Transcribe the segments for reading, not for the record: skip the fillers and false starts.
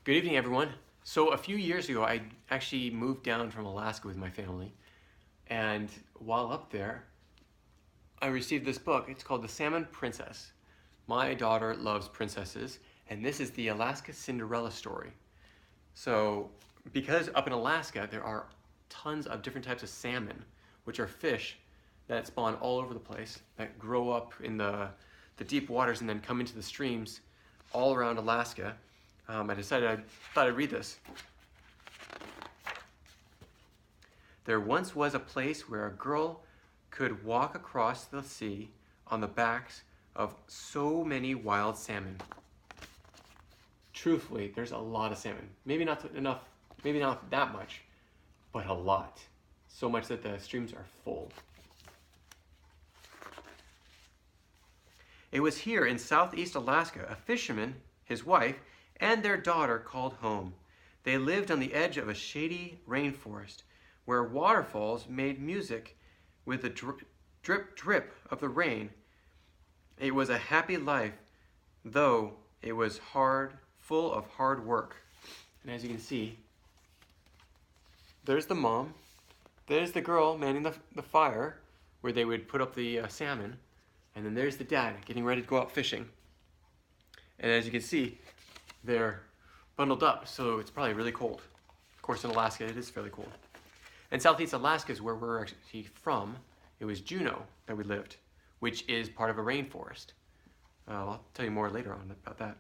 Good evening, everyone. So a few years ago, I actually moved down from Alaska with my family. And while up there, I received this book. It's called The Salmon Princess. My daughter loves princesses, and this is the Alaska Cinderella story. So because up in Alaska, there are tons of different types of salmon, which are fish that spawn all over the place, that grow up in the deep waters and then come into the streams all around Alaska. I thought I'd read this. There once was a place where a girl could walk across the sea on the backs of so many wild salmon. Truthfully, there's a lot of salmon. Maybe not enough, maybe not that much, but a lot. So much that the streams are full. It was here in southeast Alaska, a fisherman, his wife, and their daughter called home. They lived on the edge of a shady rainforest where waterfalls made music with the drip drip of the rain. It was a happy life, though it was hard, full of hard work. And as you can see, there's the mom, there's the girl manning the fire where they would put up the salmon, and then there's the dad getting ready to go out fishing. And as you can see, they're bundled up, so it's probably really cold. Of course, in Alaska, it is fairly cold. And southeast Alaska is where we're actually from. It was Juneau that we lived, which is part of a rainforest. I'll tell you more later on about that.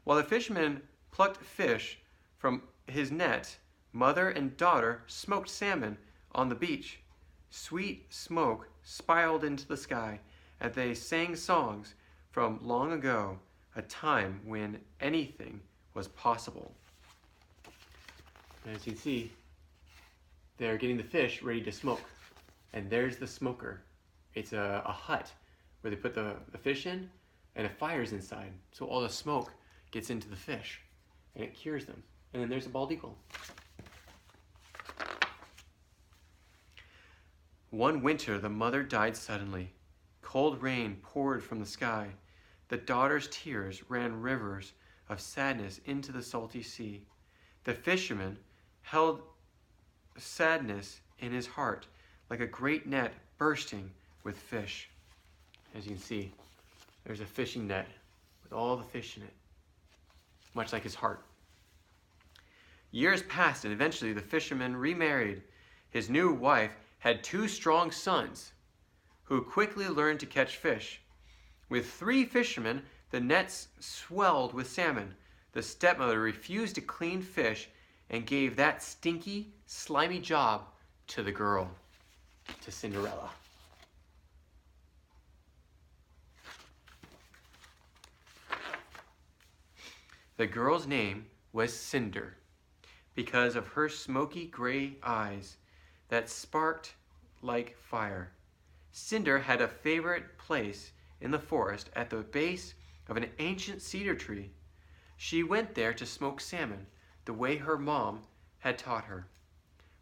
While the fisherman plucked fish from his net, mother and daughter smoked salmon on the beach. Sweet smoke spiraled into the sky as they sang songs from long ago, a time when anything was possible. And as you can see, they're getting the fish ready to smoke. And there's the smoker. It's a hut where they put the fish in, and a fire's inside. So all the smoke gets into the fish, and it cures them. And then there's a bald eagle. One winter, the mother died suddenly. Cold rain poured from the sky. The daughter's tears ran rivers of sadness into the salty sea. The fisherman held sadness in his heart like a great net bursting with fish. As you can see, there's a fishing net with all the fish in it, much like his heart. Years passed, and eventually the fisherman remarried. His new wife had 2 strong sons who quickly learned to catch fish. With 3 fishermen, the nets swelled with salmon. The stepmother refused to clean fish and gave that stinky, slimy job to the girl, to Cinderella. The girl's name was Cinder because of her smoky gray eyes that sparked like fire. Cinder had a favorite place in the forest at the base of an ancient cedar tree. She went there to smoke salmon the way her mom had taught her.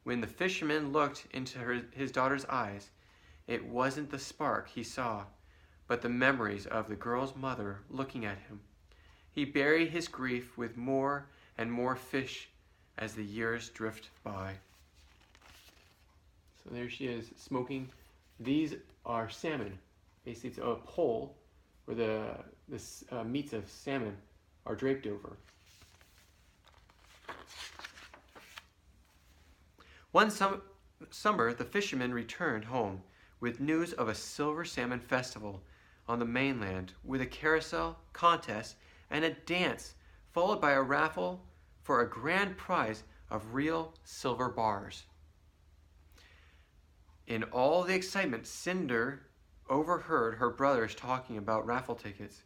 When the fisherman looked into his daughter's eyes, it wasn't the spark he saw, but the memories of the girl's mother looking at him. He buried his grief with more and more fish as the years drift by. So there she is, smoking. These are salmon. Basically, it's a pole where the meats of salmon are draped over. One summer, the fisherman returned home with news of a silver salmon festival on the mainland with a carousel, contest, and a dance, followed by a raffle for a grand prize of real silver bars. In all the excitement, Cinder overheard her brothers talking about raffle tickets.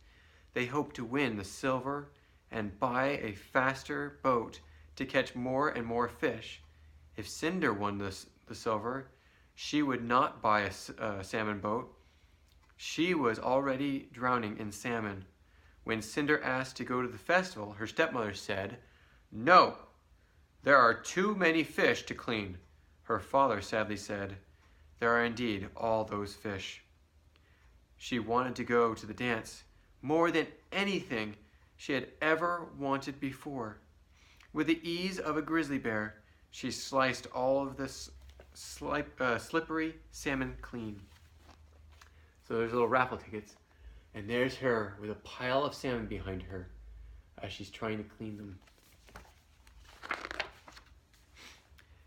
They hoped to win the silver and buy a faster boat to catch more and more fish. If Cinder won the silver, she would not buy a salmon boat. She was already drowning in salmon. When Cinder asked to go to the festival, her stepmother said, "No, there are too many fish to clean." Her father sadly said, "There are indeed all those fish." She wanted to go to the dance more than anything she had ever wanted before. With the ease of a grizzly bear, she sliced all of this slippery salmon clean. So there's little raffle tickets, and there's her with a pile of salmon behind her as she's trying to clean them.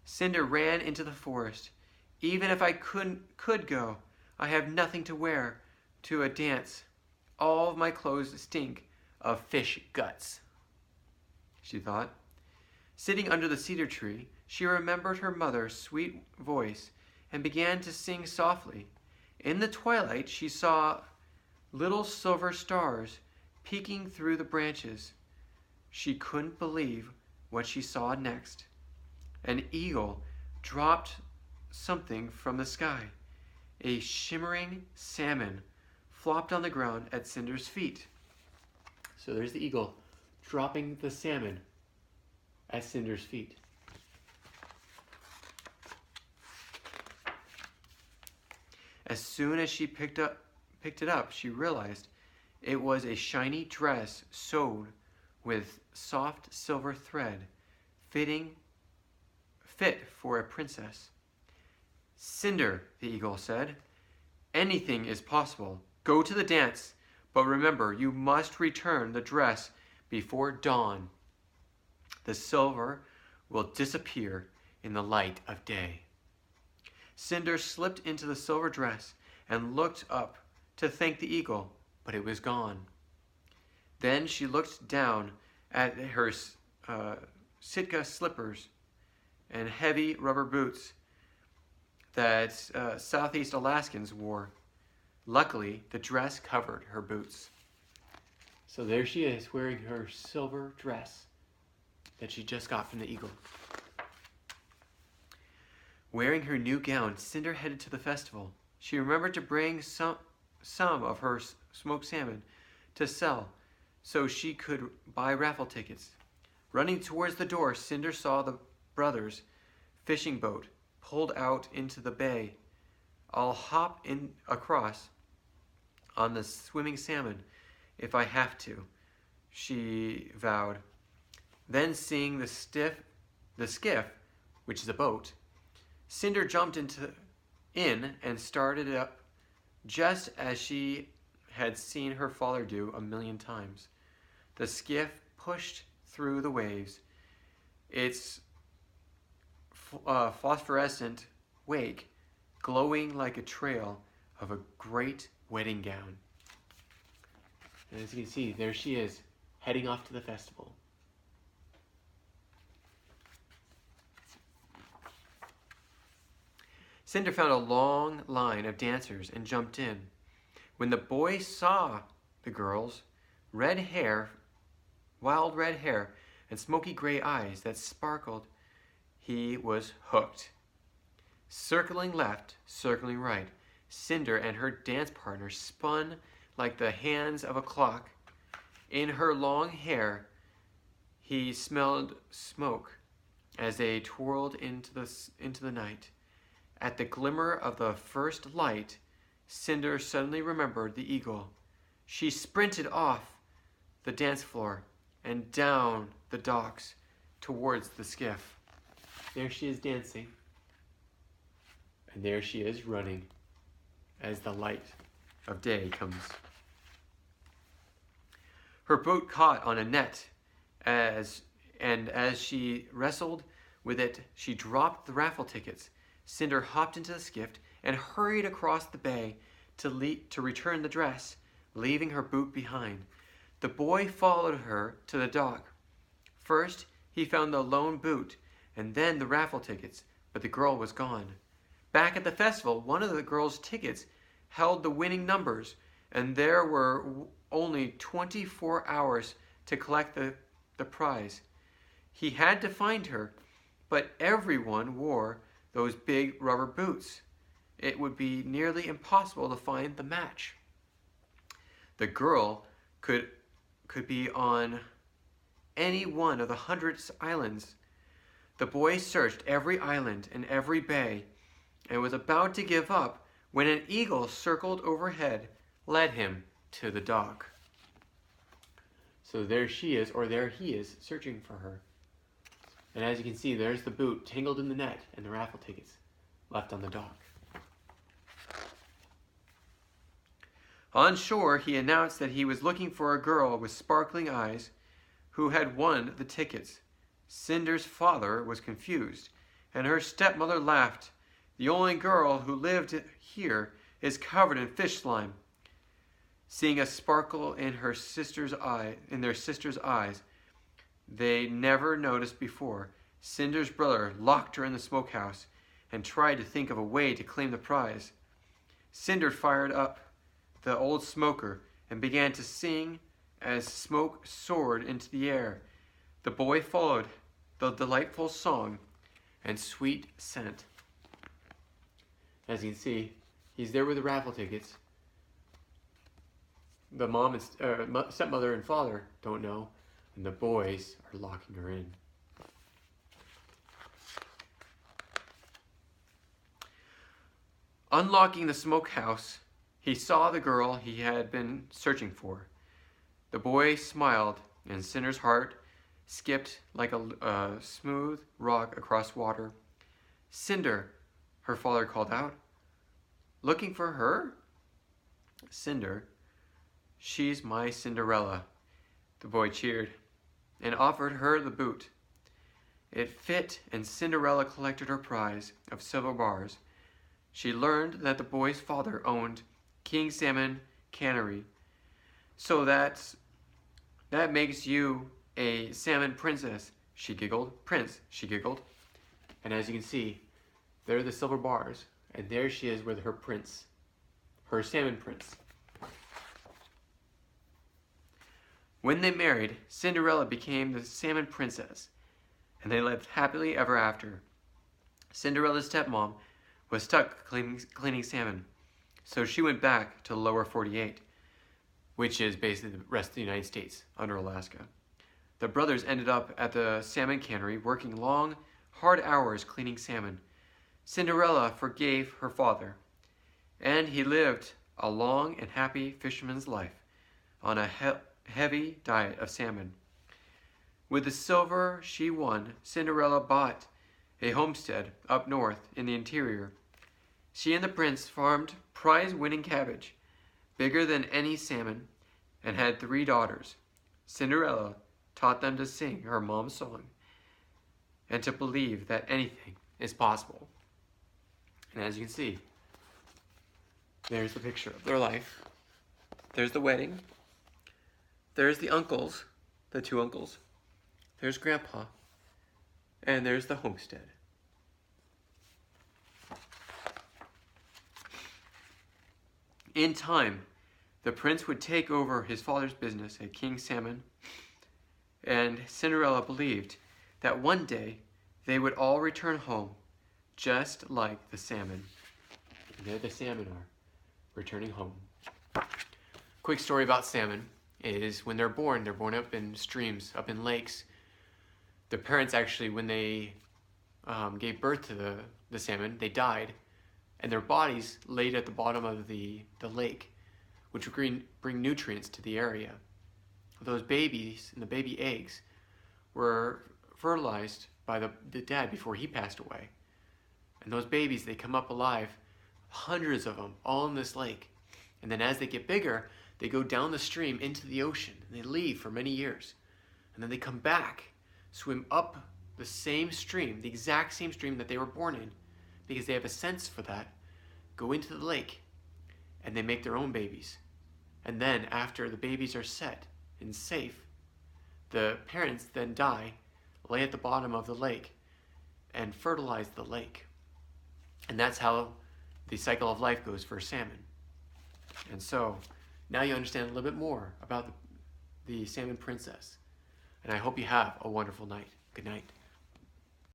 Cinder ran into the forest. Even if I could go, I have nothing to wear to a dance. All of my clothes stink of fish guts, she thought. Sitting under the cedar tree, she remembered her mother's sweet voice and began to sing softly. In the twilight, she saw little silver stars peeking through the branches. She couldn't believe what she saw next. An eagle dropped something from the sky. A shimmering salmon flopped on the ground at Cinder's feet. So there's the eagle dropping the salmon at Cinder's feet. As soon as she picked it up, she realized it was a shiny dress sewed with soft silver thread, fit for a princess. Cinder, the eagle said, anything is possible. Go to the dance, but remember, you must return the dress before dawn. The silver will disappear in the light of day. Cinder slipped into the silver dress and looked up to thank the eagle, but it was gone. Then she looked down at her Sitka slippers and heavy rubber boots that Southeast Alaskans wore. Luckily, the dress covered her boots. So there she is, wearing her silver dress that she just got from the eagle. Wearing her new gown, Cinder headed to the festival. She remembered to bring some of her smoked salmon to sell so she could buy raffle tickets. Running towards the door, Cinder saw the brothers' fishing boat pulled out into the bay. I'll hop in across on the swimming salmon if I have to, she vowed. Then seeing the skiff, which is a boat, Cinder jumped in and started up just as she had seen her father do 1,000,000 times. The skiff pushed through the waves, its phosphorescent wake glowing like a trail of a great wedding gown. And as you can see, there she is, heading off to the festival. Cinder found a long line of dancers and jumped in. When the boy saw the girls, wild red hair, and smoky gray eyes that sparkled, he was hooked. Circling left, circling right, Cinder and her dance partner spun like the hands of a clock. In her long hair, he smelled smoke as they twirled into the night. At the glimmer of the first light, Cinder suddenly remembered the eagle. She sprinted off the dance floor and down the docks towards the skiff. There she is dancing, and there she is running as the light of day comes. Her boat caught on a net, as she wrestled with it, she dropped the raffle tickets. Cinder hopped into the skiff and hurried across the bay to return the dress, leaving her boot behind. The boy followed her to the dock. First, he found the lone boot, and then the raffle tickets, but the girl was gone. Back at the festival, one of the girl's tickets held the winning numbers, and there were only 24 hours to collect the prize. He had to find her, but everyone wore those big rubber boots. It would be nearly impossible to find the match. The girl could be on any one of the hundreds islands. The boy searched every island and every bay and was about to give up when an eagle circled overhead, led him to the dock. So there she is, or there he is, searching for her. And as you can see, there's the boot tangled in the net and the raffle tickets left on the dock. On shore, he announced that he was looking for a girl with sparkling eyes who had won the tickets. Cinder's father was confused, and her stepmother laughed. The only girl who lived here is covered in fish slime. Seeing a sparkle in their sister's eyes, they never noticed before, Cinder's brother locked her in the smokehouse and tried to think of a way to claim the prize. Cinder fired up the old smoker and began to sing as smoke soared into the air. The boy followed the delightful song and sweet scent. As you can see, he's there with the raffle tickets. The mom and stepmother and father don't know, and the boys are locking her in. Unlocking the smokehouse, he saw the girl he had been searching for. The boy smiled, and Cinder's heart skipped like a smooth rock across water. "Cinder," her father called out. "Looking for her?" "Cinder, she's my Cinderella," the boy cheered, and offered her the boot. It fit, and Cinderella collected her prize of silver bars. She learned that the boy's father owned King Salmon Cannery. "So that makes you a salmon princess," she giggled. "Prince," she giggled. And as you can see, there are the silver bars, and there she is with her prince, her salmon prince. When they married, Cinderella became the salmon princess, and they lived happily ever after. Cinderella's stepmom was stuck cleaning salmon, so she went back to the lower 48, which is basically the rest of the United States under Alaska. The brothers ended up at the salmon cannery working long, hard hours cleaning salmon. Cinderella forgave her father, and he lived a long and happy fisherman's life on a heavy diet of salmon. With the silver she won, Cinderella bought a homestead up north in the interior. She and the prince farmed prize-winning cabbage, bigger than any salmon, and had 3 daughters. Cinderella taught them to sing her mom's song and to believe that anything is possible. And as you can see, there's the picture of their life. There's the wedding. There's the uncles, the 2 uncles. There's Grandpa. And there's the homestead. In time, the prince would take over his father's business at King Salmon, and Cinderella believed that one day they would all return home, just like the salmon. And there the salmon are, returning home. Quick story about salmon is when they're born up in streams, up in lakes. The parents actually, when they gave birth to the salmon, they died, and their bodies laid at the bottom of the lake, which would bring nutrients to the area. Those babies and the baby eggs were fertilized by the dad before he passed away. And those babies, they come up alive, hundreds of them, all in this lake. And then as they get bigger, they go down the stream into the ocean, and they leave for many years. And then they come back, swim up the same stream, the exact same stream that they were born in, because they have a sense for that, go into the lake, and they make their own babies. And then after the babies are set and safe, the parents then die, lay at the bottom of the lake, and fertilize the lake. And that's how the cycle of life goes for salmon. And so now you understand a little bit more about the salmon princess. And I hope you have a wonderful night. Good night.